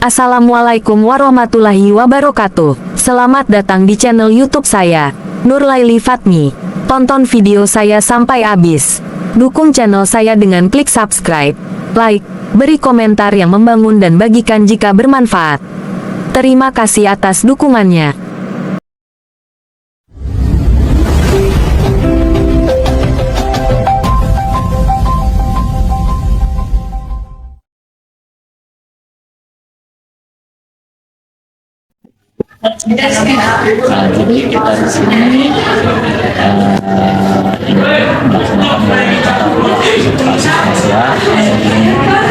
Assalamualaikum warahmatullahi wabarakatuh. Selamat datang di channel YouTube saya, Nurlaili Fatmi. Tonton video saya sampai habis. Dukung channel saya dengan klik subscribe, like, beri komentar yang membangun dan bagikan jika bermanfaat. Terima kasih atas dukungannya. Jadi kita di sini ingin melaksanakan wawancara Asia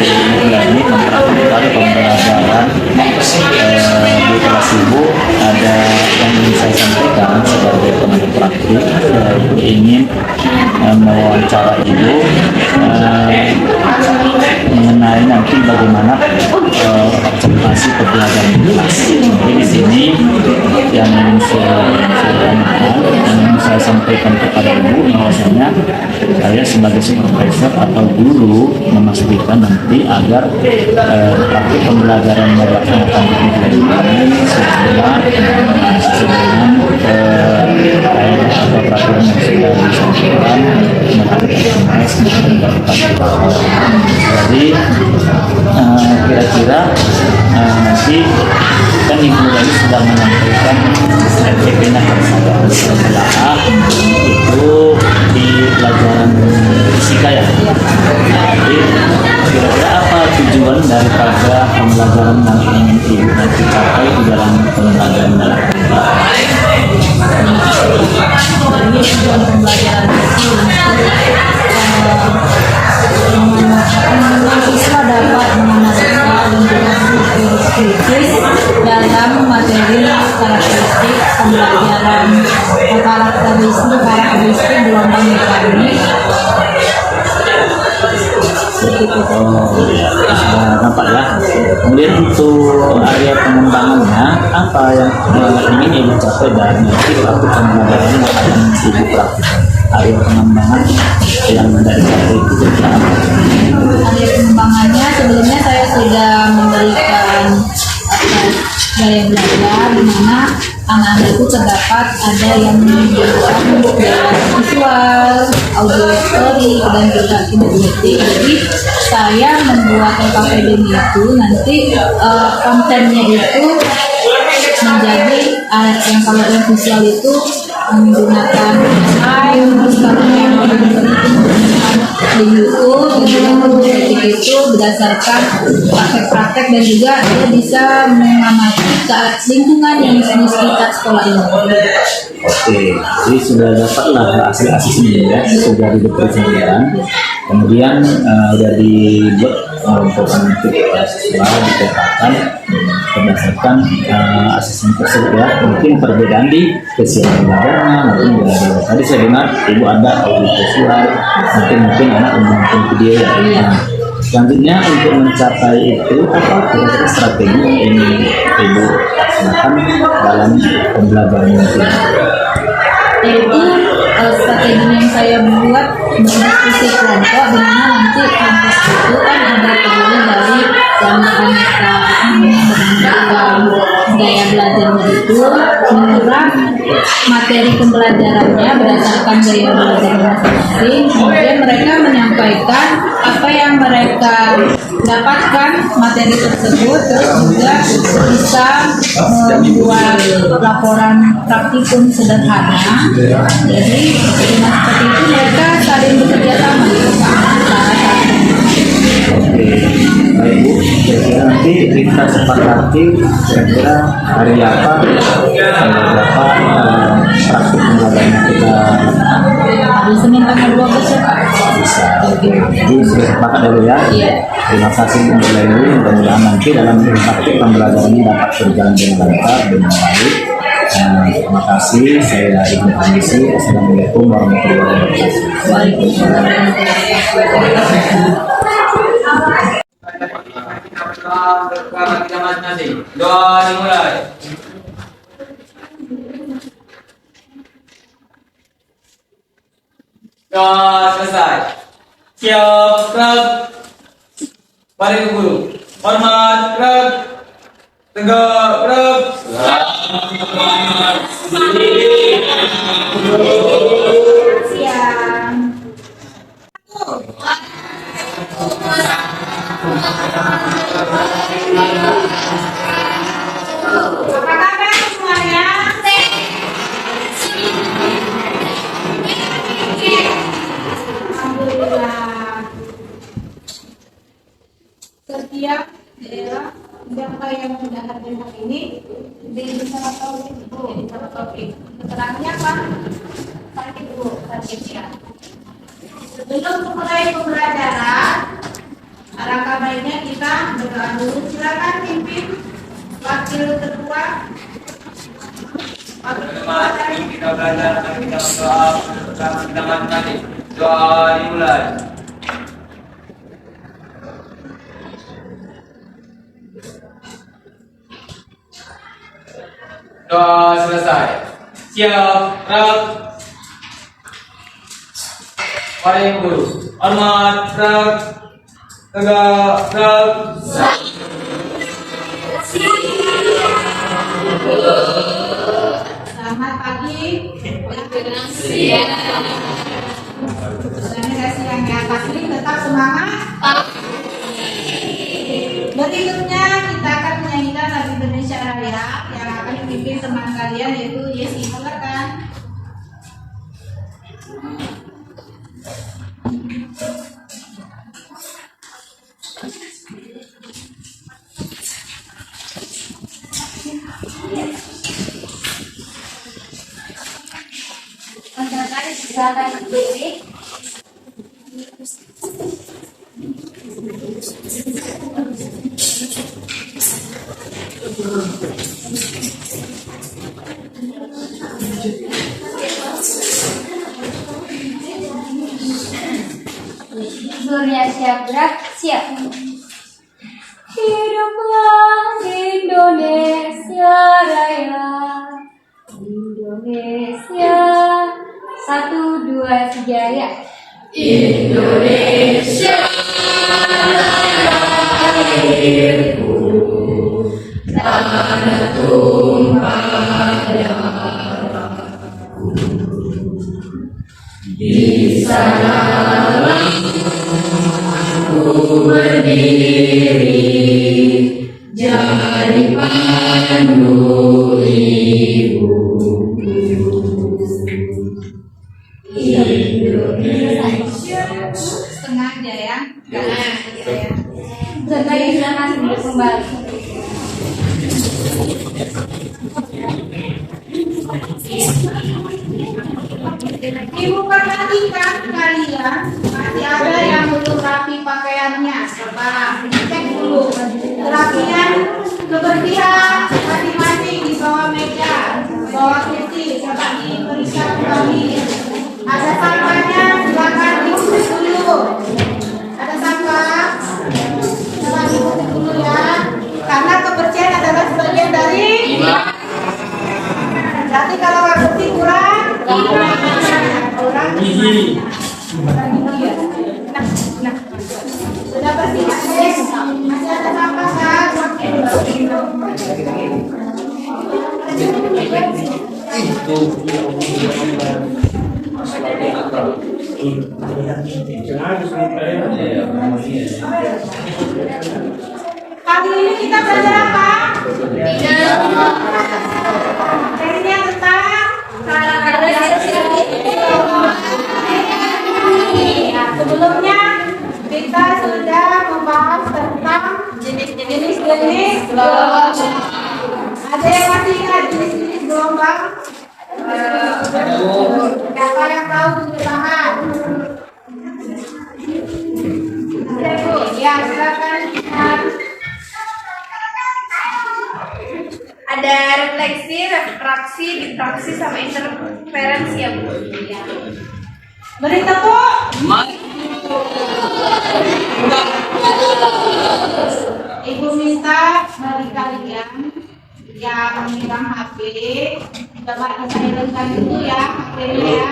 ini memperhatikan pembelajaran di kelas ibu. Ada yang ingin saya sampaikan sebagai tenaga praktik, yaitu ingin mewawancara ibu mengenai nanti bagaimana observasi pembelajaran di kelas. Jadi di sini yang saya sampaikan kepada ibu bahwasanya saya sebagai supervisor atau guru memastikan nanti agar praktik pembelajaran yang dilaksanakan di kelas ini sesuai dengan atau peraturan yang sudah disampaikan jadi kira-kira nanti kan ibu tadi sudah menyampaikan SPP-nya kepada saya itu di pelajaran fisika ya. Jadi kira-kira apa tujuan daripada pembelajaran yang ingin ibu nanti capai di dalam pembelajaran Ini tujuan pembelajaran itu siswa dapat mengenalkan lingkungan kritis dalam materi karakteristik pembelajaran karakteristik gelombang mekanik. Sudah nampak ya. Kemudian untuk area pengembangannya apa yang ingin ibu capai dan nanti waktu pembelajarannya akan ibu praktikkan. Area pengembangan yang dari satu itu kira apa? Area pengembangannya sebelumnya saya sudah memberikan gaya belajar di mana anak-anak itu terdapat ada yang menggunakan gaya visual, auditory, dan juga kinestetik. Jadi saya membuat LKPD itu nanti kontennya itu menjadi yang kalau yang visual itu menggunakan AI, terus kalau yang di YouTube itu berdasarkan praktek-praktek dan juga dia bisa mengamati lingkungan yang di sekitar sekolah ini. Oke, jadi sudah dapatlah hasil-hasilnya ya, sudah dipresentasikan. Kemudian sudah dibuat perubahan untuk siswa dikatakan berdasarkan asesmen tersebut ya. Mungkin perbedaan di kesiapan belajarnya, mungkin beda. Tadi saya dengar ibu ada audio visual, mungkin anak menonton video ya. Nah, selanjutnya untuk mencapai itu apa kira-kira strategi yang ingin ibu laksanakan dalam pembelajaran ini? Yaitu strategi yang saya buat berdiskusi kelompok, di mana nanti kelompok itu kan ada terdiri dari yang aneka gaya belajarnya itu menyerap materi pembelajarannya berdasarkan gaya belajar masing-masing. Kemudian mereka menyampaikan apa yang mereka dapatkan materi tersebut, terus juga bisa membuat laporan praktikum sederhana. Jadi dengan seperti itu mereka saling bekerja sama. Baik Bu, kira-kira nanti kita sepakati kira-kira hari apa tanggal berapa praktik pembelajaran kita Hari Senin tanggal 12 ya Pak. bisa. Jadi sudah sepakat dulu ya. Iya. Terima kasih untuk Laili. Mudah-mudahan nanti dalam praktik pembelajarannya dapat berjalan dengan lancar dengan baik. Terima kasih. Saya Ibnu Hamisi. Assalamualaikum warahmatullahi wabarakatuh. Waalaikumsalam warahmatullahi wabarakatuh. Doa dimulai. Doa selesai. Siap, gerak. Balik ke guru. Hormat, gerak. Tegak, gerak. Siang. Apa kabar semuanya? Alhamdulillah. Setiap daerah yang saya sudah hadir hari ini bisa tahu ibu, keterangannya apa? Sakit bu, sakit ya. Sebelum mulai pembelajaran, alangkah baiknya kita berdoa dulu. Silakan pimpin wakil ketua. Mari kita belajar dan kita berdoa bersama dengan tadi. Doa dimulai. Doa selesai. Siap, gerak. Mari guru. Hormat, gerak. Tegak, gerak. Selamat pagi. Siang. Siang ya, pasti tetap semangat. Berikutnya kita akan menyanyikan lagu Indonesia Raya yang akan dipimpin teman kalian yaitu Yesi. Silakan. Silakan berdiri. Surya siap gerak, siap. Hiduplah Indonesia Raya, Indonesia. 1, 2, 3 ya. Indonesia lahirku, tanah tumpah darahku. Di sanalah ku berdiri, jadi pandu ibu. Indonesia setengah aja ya. Sebagai silakan duduk kembali. Ibu perhatikan kalian masih ada yang belum rapi pakaiannya. Coba cek dulu kerapian kebersihan masing-masing di bawah meja, bawah kursi. Coba diperiksa kembali. Ada sampahnya, silakan diusir dulu. Ada sampah, coba diusir dulu ya. Karena kebersihan adalah sebagian dari. Berarti kalau nggak bersih kurang. Nah, sudah bersih masih ada sampah kan? Kali ini kita belajar apa? Materinya tentang sebelumnya kita sudah membahas tentang jenis-jenis gelombang. Ada yang masih ingat jenis-jenis gelombang? Siapa yang tahu tujuh tangan? Ada Bu? Ya, silakan. Ada refleksi, refraksi, difraksi, sama interferensi ya Bu. Beri tepuk. Ibu minta bagi kalian yang memegang HP, coba disilentkan dulu ya HP-nya ya.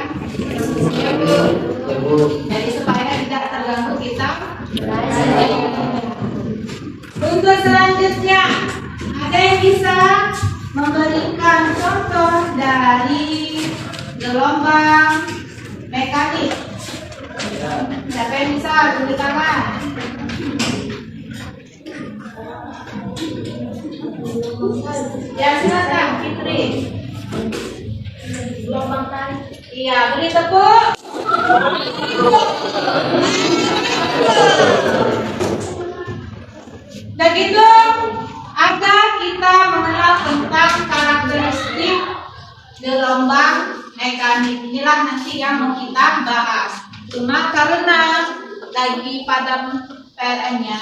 Jadi supaya tidak terganggu kita. Untuk selanjutnya ada yang bisa memberikan contoh dari gelombang mekanik? Siapa yang bisa tulis tangan? Ya silakan Fitri. Gelombang tarik. Iya, beri tepuk. Begitu agar kita mengenal tentang karakteristik gelombang mekanik. Inilah nanti yang mau kita bahas. Cuma karena lagi pada PLN-nya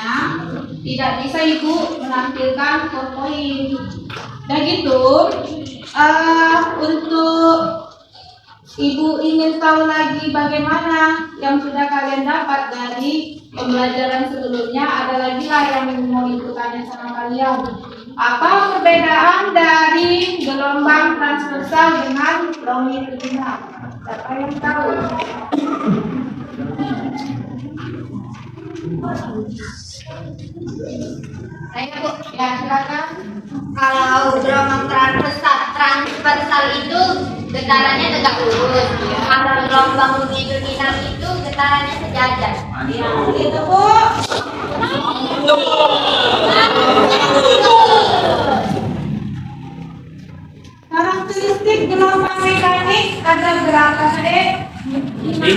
tidak bisa Ibu menampilkan PowerPoint. Begitu untuk Ibu ingin tahu lagi bagaimana yang sudah kalian dapat dari pembelajaran sebelumnya, ada lagi lah yang mau Ibu tanya sama kalian. Apa perbedaan dari gelombang transversal dengan longitudinal? Siapa yang tahu? Saya Bu, Ya silakan. kalau gelombang transversal itu getarannya tegak lurus. Kalau gelombang longitudinal itu getarannya sejajar. Ya, begitu Bu. Karakteristik gelombang mekanik ada berapa Dek? 5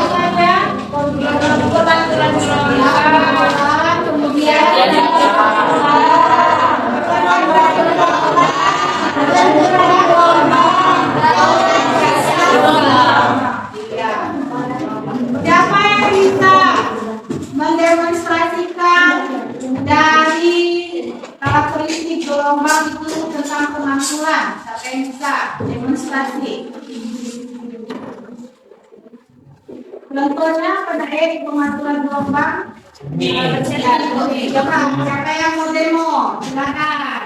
saja. Kebetulan kemudian siapa yang bisa mendemonstrasikan dari karakteristik gelombang itu tentang pemakzulan? Siapa yang bisa demonstrasi? Contohnya pada pemakzulan gelombang. Coba siapa yang mau demo? Silakan.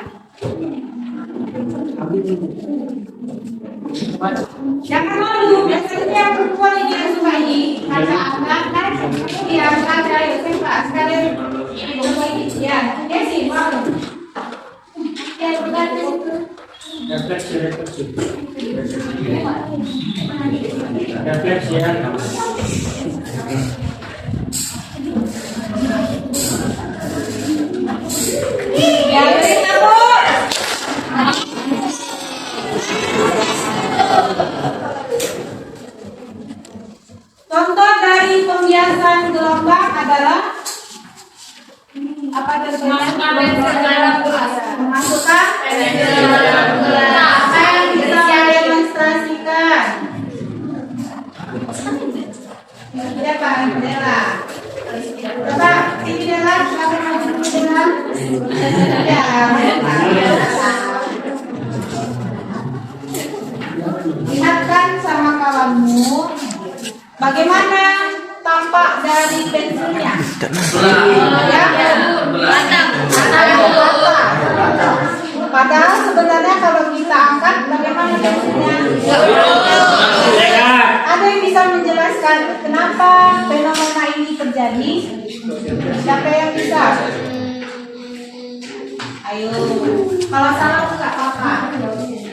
Jangan malu, biasanya perempuan ini yang suka ini karena anak kan dia ada ya saya sekalian ini ya dia sih malu. Ya bukan itu. Ya kita Bu. Contoh dari pembiasan gelombang adalah apa memasukkan apa yang bisa demonstrasikan? Ya Pak Dela. Coba ini Dela, silakan maju dulu Dela. Ya. Ingatkan sama kawanmu bagaimana tampak dari pensilnya. Ya, padahal sebenarnya kalau kita angkat bagaimana pensilnya? Ada yang bisa menjelaskan kenapa fenomena ini terjadi? Siapa yang bisa? Ayo, kalau salah nggak apa-apa.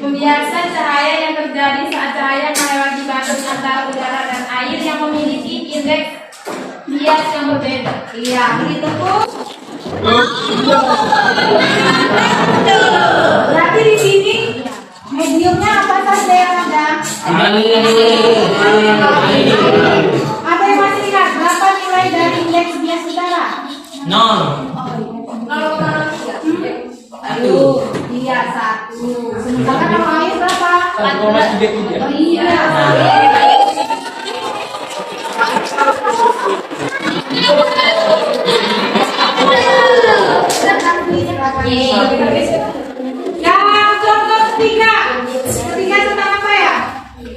Pembiasan cahaya yang terjadi saat cahaya melewati batas antara udara dan air yang memiliki indeks bias yang berbeda. Iya, begitu Bu. Berarti di sini mediumnya apa saja yang ada? Ada yang masih ingat berapa nilai dari indeks bias udara? 0. Aduh, iya 1. Sementara kalau air berapa? 1,33. Oh iya. Yang contoh ketiga tentang apa ya?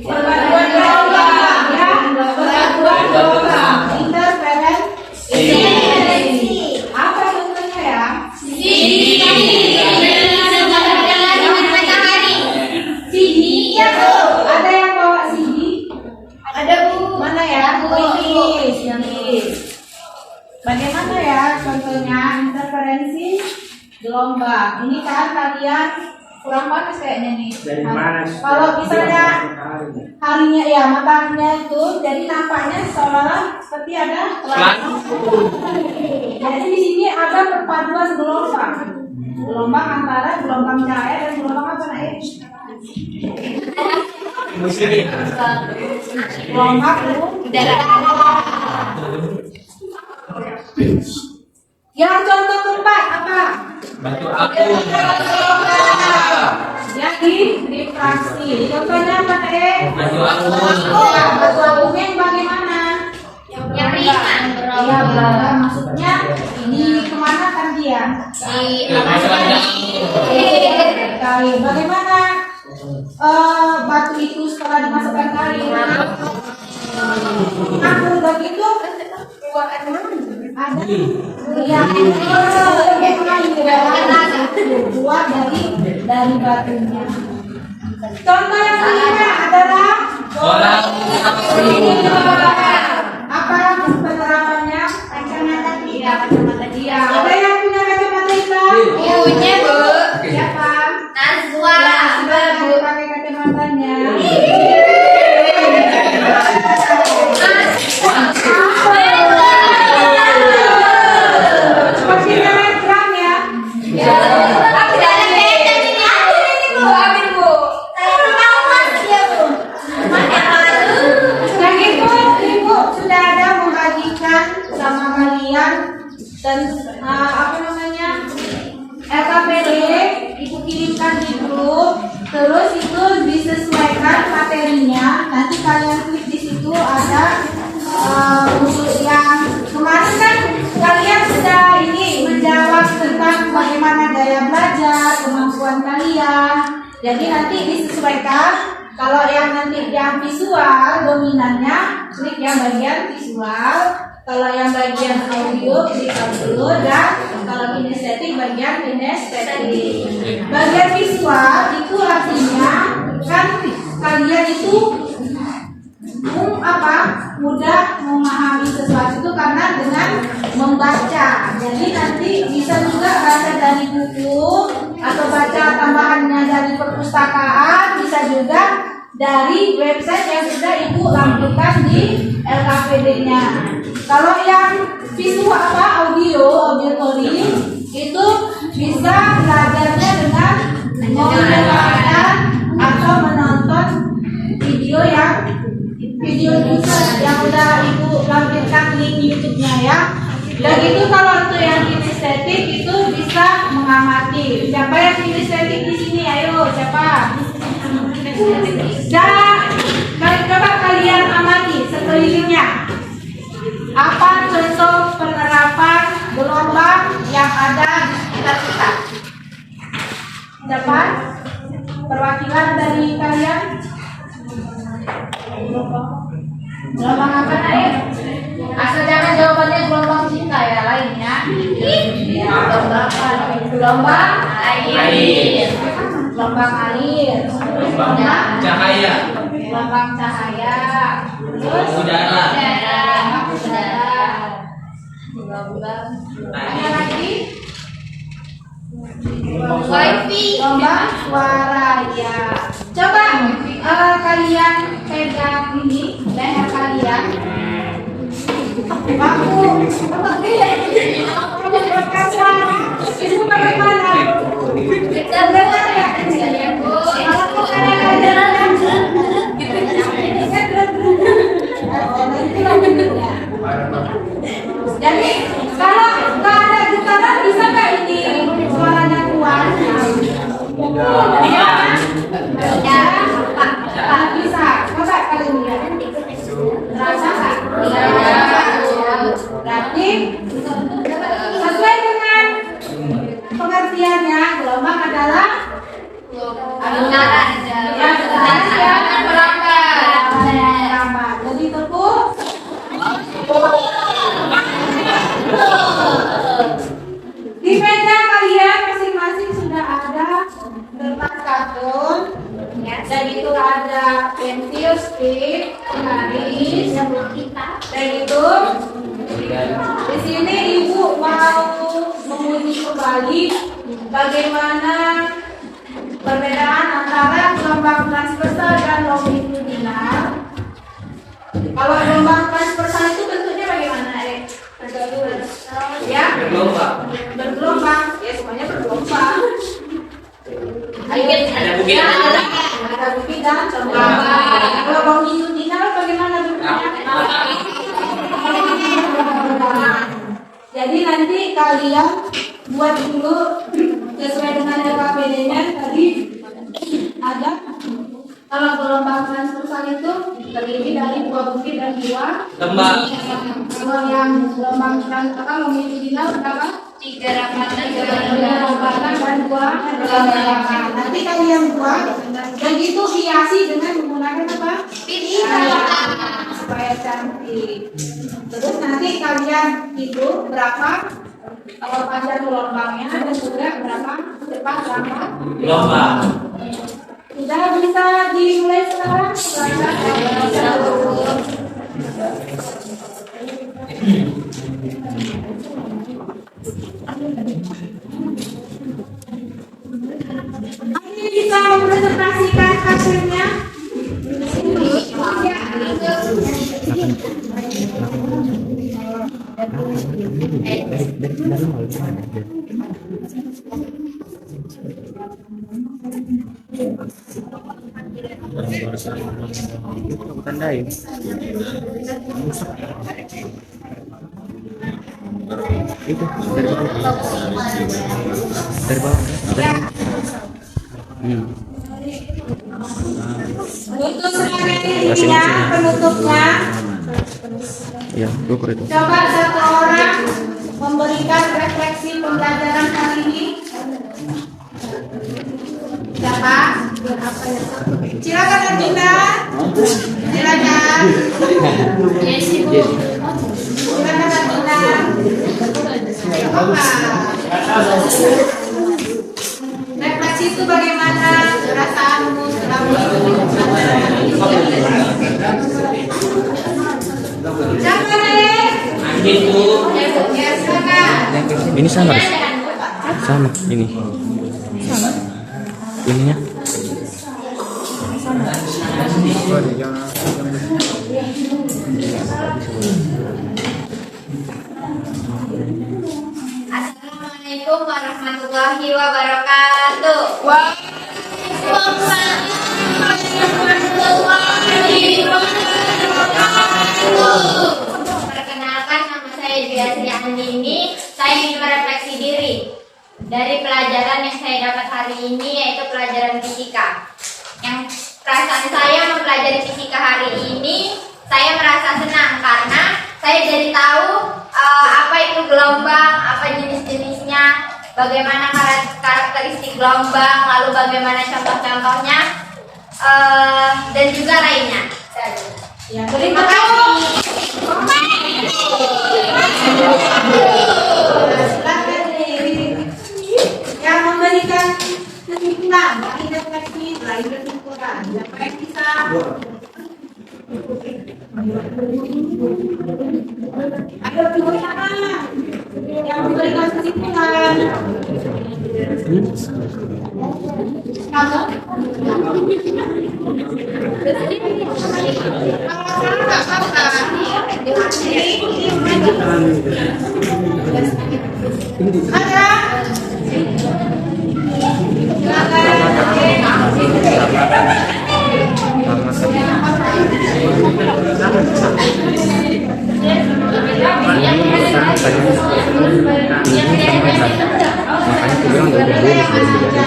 Perpaduan gelombang, ya. Perpaduan gelombang, interferensi. Apa contohnya ya? Ada yang bawa CD? Ada Bu. Mana ya? Ini. Bagaimana ya contohnya interferensi gelombang? gelombang. Ini kan kalian kurang bagus kayaknya nih. Dari mana? Kalau misalnya harinya ya mataharinya itu, jadi nampaknya seolah seperti ada pelangi. Jadi di sini ada perpaduan gelombang. Gelombang antara gelombang cahaya dan gelombang apa nak? Gelombang udara. Yang contoh keempat apa? Batu aku. Yang difraksi. Contohnya apa teh? Batu aku. Batu abu yang bagaimana? Yang ringan, Iya, berapa? Maksudnya di kemana kan dia? Kali. Bagaimana batu itu setelah dimasukkan kali? Aku begitu. Ada yang keluar dari batunya. Contoh yang kelima adalah Bola. apa penerapannya? Kacamata dia. Ada yang punya kacamata hitam? Punya, Bu. Siapa? Nazwa. Sudah pakai kacamatanya. Seperti telegram ya. Aku tidak ada beda ini. Ambil ini, Bu. Ambil, Bu. Saya tahu Mas dia, Bu. Mana malu? Yang itu ibu sudah ada membagikan sama kalian dan apa namanya LKPD ibu kirimkan di grup, terus itu disesuaikan materinya. Nanti kalian klik di situ ada untuk yang kemarin kan kalian sudah ini menjawab tentang bagaimana gaya belajar, kemampuan kalian. Jadi nanti disesuaikan. Kalau yang nanti yang visual dominannya klik yang bagian visual, kalau yang bagian audio klik audio, dan kalau kinestetik bagian kinestetik. Bagian visual itu artinya kan kalian itu mudah memahami sesuatu itu karena dengan membaca. Jadi nanti bisa juga baca dari buku atau baca tambahannya dari perpustakaan, bisa juga dari website yang sudah ibu lampirkan di LKPD-nya. Kalau yang visual auditory itu bisa belajarnya dengan mendengarkan atau menonton video yang udah ibu lampirkan link YouTube-nya ya. Dan itu kalau untuk yang kinestetik itu bisa mengamati. Siapa yang kinestetik di sini? Ayo, siapa? Coba kalian amati sekelilingnya. Apa contoh penerapan gelombang yang ada di sekitar kita? Siapa? Perwakilan dari kalian? Gelombang apa naik? Asal jangan jawabannya gelombang cinta ya, lainnya. Gelombang apa? Gelombang air. Gelombang air. Gelombang cahaya. Gelombang cahaya. Terus Udara. Gelombang. Ada lagi? Wifi. Gelombang suara ya. Coba kalian pegang ini leher kalian. Aku itu bagaimana? Kita dengar ya. Kalau kalian jadi kalau nggak ada getaran bisa nggak ini suaranya keluar? Tak bisa. Coba kalian lihat. Terasa nggak? Berarti sesuai dengan pengertiannya gelombang adalah yang merambat. Jadi terus di meja kalian masing-masing sudah ada kertas karton, dan itu ada pensil, stick, garis, dan itu di sini ibu mau menguji kembali bagaimana perbedaan antara gelombang transversal dan longitudinal. Kalau gelombang transversal itu bentuknya bagaimana, Dek? Ya, bergelombang. Ya, semuanya bergelombang. Ada bukit. Ada bukit dan gelombang. Kalau longitudinal bagaimana bentuknya? Jadi nanti kalian buat dulu sesuai dengan LKPD-nya tadi ada. Kalau gelombang transversal itu terdiri dari 2 bukit dan 2 lembah. Kalau yang gelombang longitudinal berapa? 3 rapatan, 3 rapatan dan 2 lembah. Nanti kalian buat dan itu hiasi dengan menggunakan apa? Pita. Supaya cantik. Terus nanti kalian hitung berapa panjang gelombangnya dan juga berapa cepat gelombang. Sudah bisa dimulai sekarang? Ini bisa mempresentasikan hasilnya. Tandain. Itu dari bawah. Dari bawah. Untuk sebagai dirinya penutupnya, Ya, ukur itu. coba satu orang memberikan refleksi pembelajaran hari ini. Siapa? Silakan Adinda. Silakan. Silakan Adinda. Refleksi itu bagaimana perasaanmu selama siapa nih? Ya, silakan. Ini sama, Ris? Sama, ini. Ininya. Assalamualaikum warahmatullahi wabarakatuh. Perkenalkan, nama saya Dwi Asri Andini. Saya ingin merefleksi diri dari pelajaran yang saya dapat hari ini, yaitu pelajaran fisika. Yang perasaan saya mempelajari fisika hari ini, saya merasa senang karena saya jadi tahu apa itu gelombang, apa jenis-jenisnya, bagaimana karakteristik gelombang, lalu bagaimana contoh-contohnya, dan juga lainnya. Ya, terima kasih. Silakan yang memberikan kesimpulan, lain refleksi, lain kesimpulan. Siapa yang bisa? Ayo silakan. Yang memberikan kesimpulan. Kamu? Makanya aku bilang udah dulu ini udah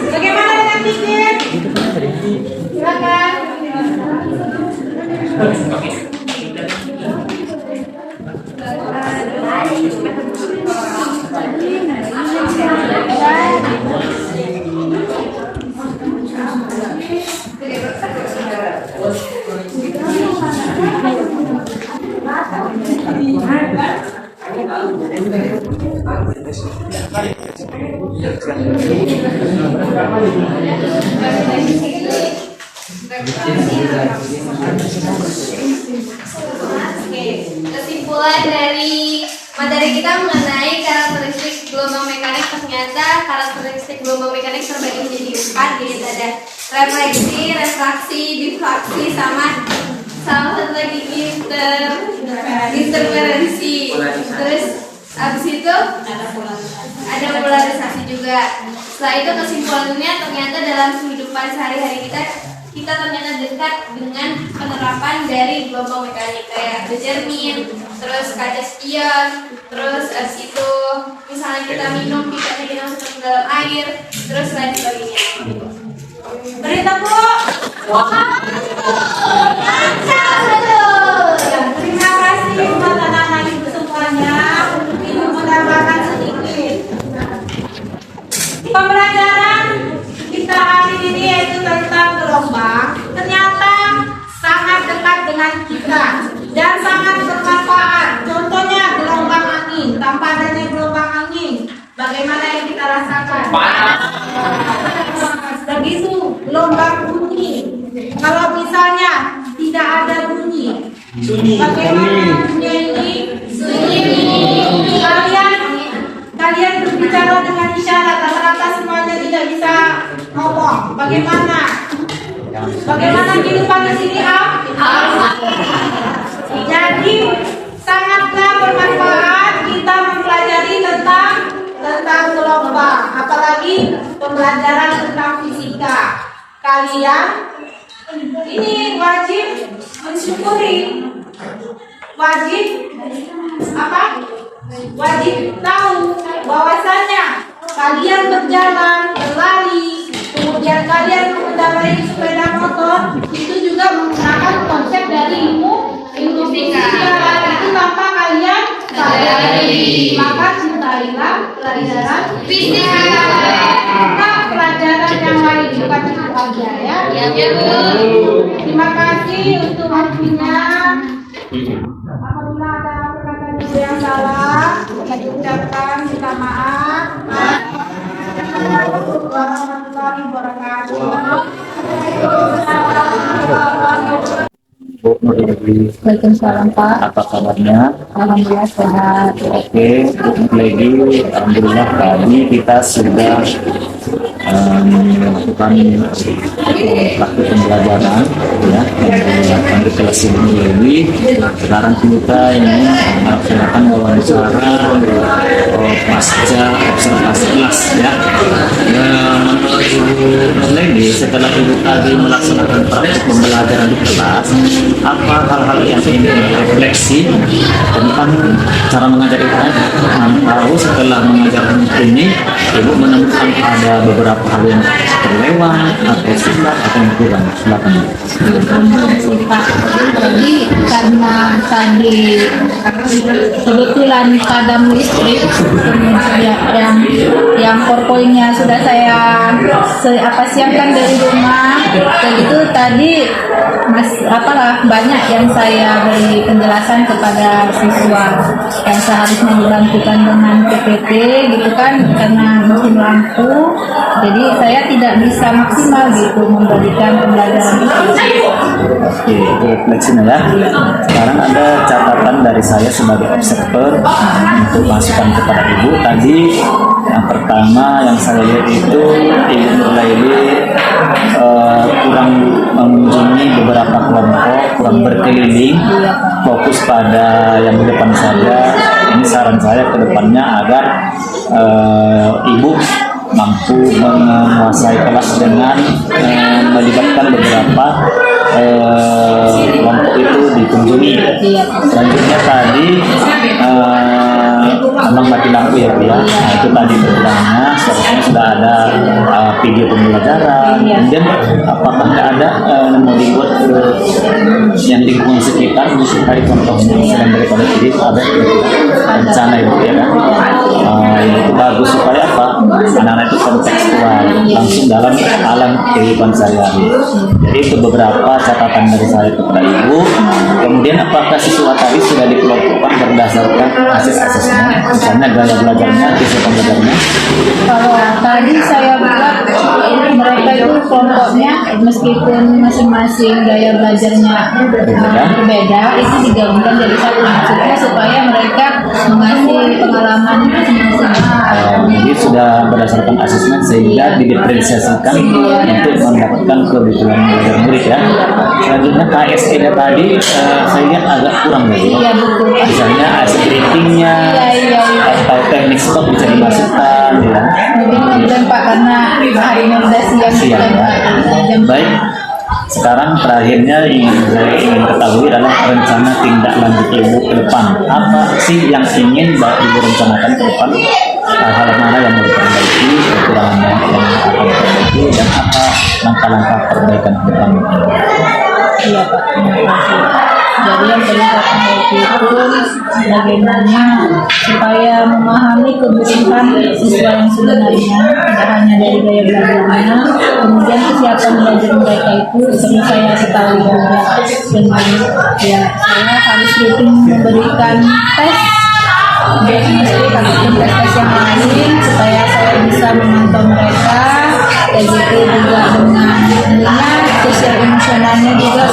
Bagaimana dengan pikir? Silakan. Kesimpulan dari materi kita mengenai karakteristik gelombang mekanik, ternyata karakteristik gelombang mekanik terbagi menjadi 4, yaitu ada refleksi, refraksi, difraksi, sama satu lagi interferensi. Terus habis itu ada polarisasi juga. Setelah itu kesimpulannya ternyata dalam kehidupan sehari-hari kita ternyata dekat dengan penerapan dari gelombang mekanik kayak determin, terus kaca spion, terus habis itu misalnya kita minum pipetnya kita masuk ke dalam air, terus lain sebagainya. Berita Bu. Terima kasih buat anak-anak ibu semuanya. Ibu menambahkan sedikit. Pembelajaran kita hari ini yaitu tentang gelombang. Ternyata sangat dekat dengan kita dan sangat bermanfaat. Contohnya gelombang angin. Tanpa adanya gelombang angin, bagaimana yang kita rasakan? Begitu gelombang bunyi. Kalau misalnya tidak ada bunyi, bagaimana bunyi ini? Sunyi. Kalian berbicara dengan isyarat, rata-rata semuanya tidak bisa ngomong. Bagaimana kehidupan di sini, Jadi sangatlah bermanfaat kita mempelajari tentang gelombang, apalagi pembelajaran tentang fisika. Kalian ini wajib mensyukuri, wajib apa? Wajib tahu bahwasanya kalian berjalan, berlari, kemudian kalian mengendarai sepeda motor, itu juga menggunakan konsep dari ilmu fisika. Itu tanpa kalian sadari. Maka cintailah pelajaran fisika. Maka pelajaran yang lain bukan itu aja ya. Terima kasih untuk waktunya. Apabila ada perkataan yang salah, saya ucapkan minta maaf. Assalamualaikum warahmatullahi wabarakatuh. Bu Nurlegi, Waalaikumsalam Pak. apa kabarnya? Alhamdulillah sehat. Oke, Bu Nurlegi, alhamdulillah tadi kita sudah melakukan praktik pembelajaran ya yang di kelas Ibu Nurlegi. Sekarang kita ini melaksanakan wawancara pasca observasi kelas ya. Menurut Ibu Nurlegi, setelah Ibu tadi melaksanakan praktik pembelajaran di kelas, apa hal-hal yang ingin refleksi tentang cara mengajar Ibu? Tahu setelah mengajar ini Ibu menemukan ada beberapa hal yang terlewat atau sifat atau yang kurang. Silakan. Jadi karena tadi kebetulan padam listrik yang PowerPoint-nya sudah saya siapkan dari rumah. Begitu tadi banyak yang saya beri penjelasan kepada siswa yang seharusnya dibantukan dengan PPT gitu kan, karena mesin lampu, jadi saya tidak bisa maksimal gitu memberikan pembelajaran itu. Oke, refleksinya ya. Sekarang ada catatan dari saya sebagai observer untuk masukan kepada Ibu. Tadi yang pertama yang saya lihat itu Ibu Nurlegi kurang mengunjungi beberapa kelompok, kurang berkeliling, fokus pada yang di depan saja. Ini saran saya ke depannya agar Ibu mampu menguasai kelas dengan melibatkan beberapa kelompok itu dikunjungi. Selanjutnya tadi Abang mati lampu ya Bu ya. Nah itu tadi pertanyaannya, seharusnya sudah ada video pembelajaran. Kemudian apakah nggak ada mau dibuat yang lingkungan kan menyukai contohnya selain daripada ide ada rencana itu ya kan. Itu bagus supaya apa? Anak-anak itu kontekstual langsung dalam alam kehidupan sehari-hari. Jadi itu beberapa catatan dari saya kepada ibu. Kemudian apakah siswa tadi sudah dikelompokkan berdasarkan asesmennya, misalnya gaya belajarnya, tipe pembelajarnya? Kalau tadi saya buat mereka itu kelompoknya meskipun masing-masing gaya belajarnya berbeda, itu digabungkan jadi satu, maksudnya supaya mereka mengasih pengalaman masing-masing. Jadi sudah berdasarkan asesmen sehingga didiferensiasikan untuk mendapatkan kebutuhan belajar murid ya. Selanjutnya KSE-nya tadi saya lihat agak kurang lagi. Iya betul. Misalnya asset ratingnya atau teknik stok bisa dimasukkan ya. Kemudian Pak karena harinya udah siang Ya. jam Baik. Sekarang terakhirnya saya ingin ketahui adalah rencana tindak lanjut ibu ke depan. Apa sih yang ingin ibu rencanakan ke depan? Hal-hal mana yang mau diperbaiki, kekurangannya yang akan diperbaiki, dan apa langkah-langkah perbaikan ke depan? Iya Pak, terima kasih. Jadi yang pertama itu bagaimana supaya memahami kebutuhan siswa yang sebenarnya, tidak hanya dari gaya belajarnya, kemudian kesiapan belajar mereka itu seperti saya ketahui juga dengan ya saya harus rutin memberikan tes ataupun tes yang lain supaya saya bisa memantau mereka. Dan gitu juga dengan sosial emosionalnya juga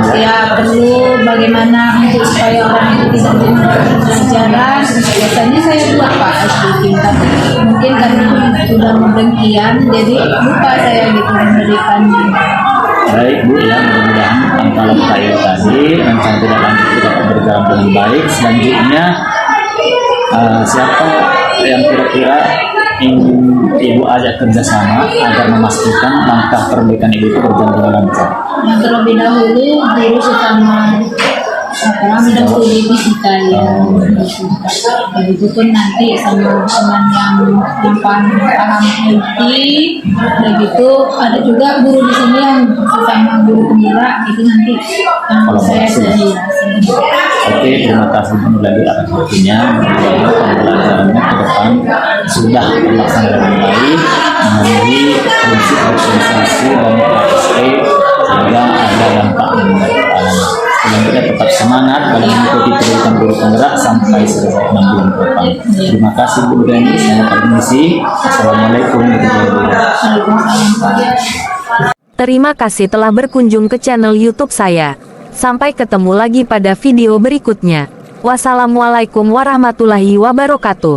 saya perlu bagaimana untuk supaya orang itu tidak meninggalkan pelajaran. Biasanya saya buat Pak SDK, tapi mungkin karena sudah berhentian jadi lupa saya gitu memberikannya. Baik Bu ya, mudah-mudahan langkah-langkah itu tadi rencana tidak lanjut itu dapat berjalan dengan baik. Selanjutnya siapa yang kira-kira ingin ibu ajak kerjasama agar memastikan langkah perbaikan ibu itu berjalan dengan lancar? Yang terlebih dahulu guru utama bidang studi fisika ya. Begitu pun nanti sama teman yang paham IT. Begitu ada juga guru di sini yang sama guru penggerak itu nanti saya sendiri. Oke, terima kasih lagi atas waktunya. Mudah-mudahan pembelajarannya ke depan sudah terlaksana dengan baik, memenuhi prinsip organisasi dan KSE sehingga ada dampak mengenai anak. Selanjutnya tetap semangat dalam mengikuti pendidikan guru penggerak sampai selesai 6 bulan ke depan. Terima kasih Bu Dani, saya permisi. Assalamualaikum warahmatullahi wabarakatuh. Terima kasih telah berkunjung ke channel YouTube saya. Sampai ketemu lagi pada video berikutnya. Wassalamualaikum warahmatullahi wabarakatuh.